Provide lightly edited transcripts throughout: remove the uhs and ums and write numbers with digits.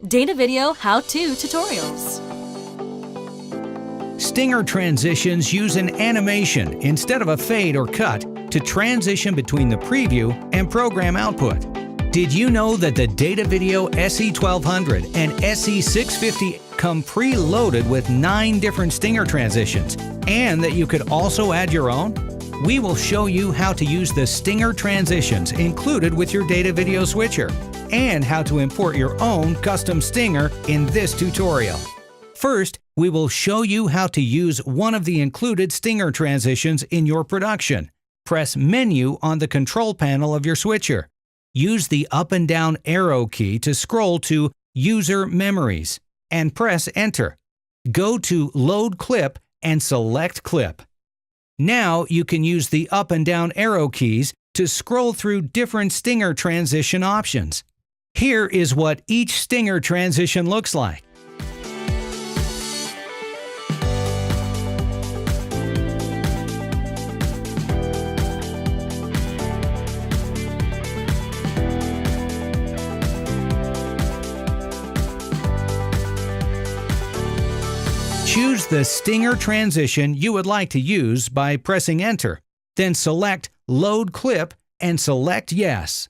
Datavideo how-to tutorials. Stinger transitions use an animation instead of a fade or cut to transition between the preview and program output. Did you know that the Datavideo SE-1200 and SE-650 come pre-loaded with 9 different stinger transitions, and that you could also add your own? We will show you how to use the stinger transitions included with your Datavideo switcher, and how to import your own custom stinger in this tutorial. First, we will show you how to use one of the included stinger transitions in your production. Press Menu on the control panel of your switcher. Use the up and down arrow key to scroll to User Memories and press Enter. Go to Load Clip and select Clip. Now you can use the up and down arrow keys to scroll through different stinger transition options. Here is what each stinger transition looks like. Choose the stinger transition you would like to use by pressing Enter, then select Load Clip and select Yes.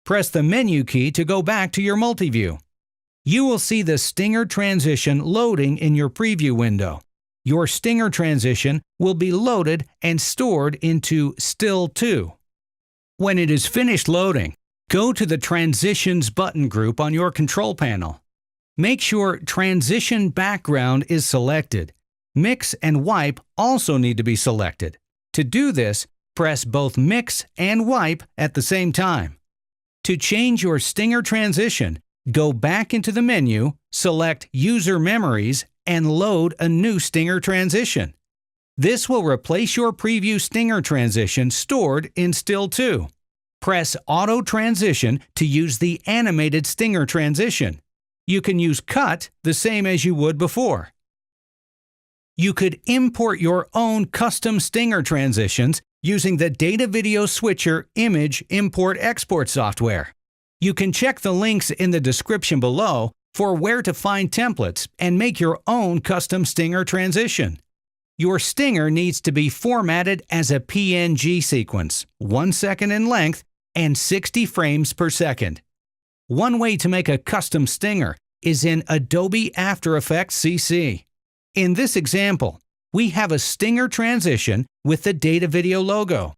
Press the menu key to go back to your multi-view. You will see the stinger transition loading in your preview window. Your stinger transition will be loaded and stored into Still To. When it is finished loading, go to the Transitions button group on your control panel. Make sure Transition Background is selected. Mix and Wipe also need to be selected. To do this, press both Mix and Wipe at the same time. To change your stinger transition, go back into the menu, select User Memories, and load a new stinger transition. This will replace your preview stinger transition stored in Still To. Press Auto Transition to use the animated stinger transition. You can use Cut the same as you would before. You could import your own custom stinger transitions using the Datavideo Switcher Image Import-Export software. You can check the links in the description below for where to find templates and make your own custom stinger transition. Your stinger needs to be formatted as a PNG sequence, 1 second in length and 60 frames per second. One way to make a custom stinger is in Adobe After Effects CC. In this example, we have a stinger transition with the Datavideo logo.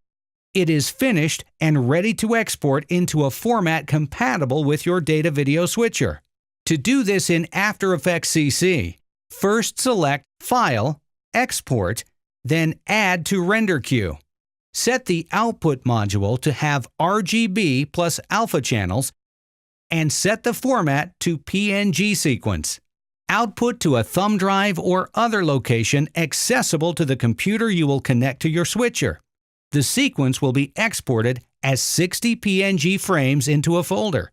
It is finished and ready to export into a format compatible with your Datavideo switcher. To do this in After Effects CC, first select File, Export, then Add to Render Queue. Set the output module to have RGB plus alpha channels and set the format to PNG sequence. Output to a thumb drive or other location accessible to the computer you will connect to your switcher. The sequence will be exported as 60 PNG frames into a folder.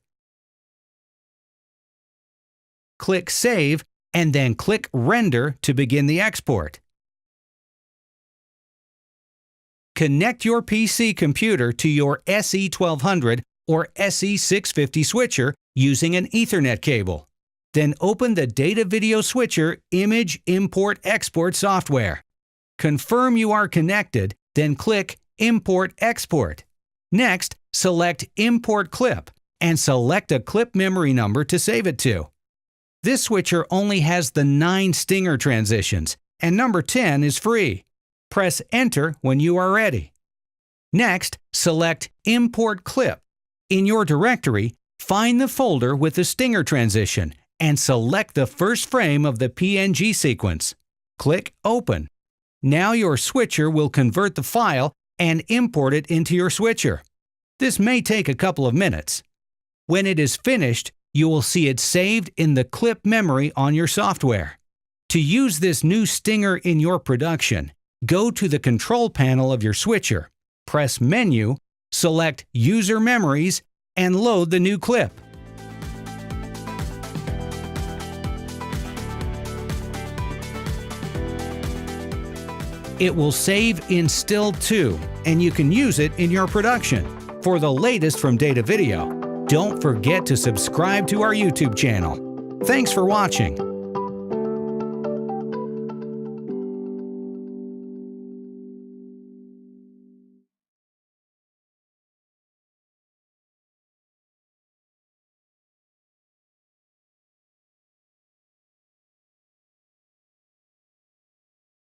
Click Save and then click Render to begin the export. Connect your PC computer to your SE-1200 or SE-650 switcher using an Ethernet cable. Then open the Datavideo Switcher Image Import-Export software. Confirm you are connected, then click Import-Export. Next, select Import Clip and select a clip memory number to save it to. This switcher only has the 9 stinger transitions, and number 10 is free. Press Enter when you are ready. Next, select Import Clip. In your directory, find the folder with the stinger transition and select the first frame of the PNG sequence. Click Open. Now your switcher will convert the file and import it into your switcher. This may take a couple of minutes. When it is finished, you will see it saved in the clip memory on your software. To use this new stinger in your production, go to the control panel of your switcher, press Menu, select User Memories, and load the new clip. It will save in Still To, and you can use it in your production. For the latest from Datavideo, don't forget to subscribe to our YouTube channel. Thanks for watching.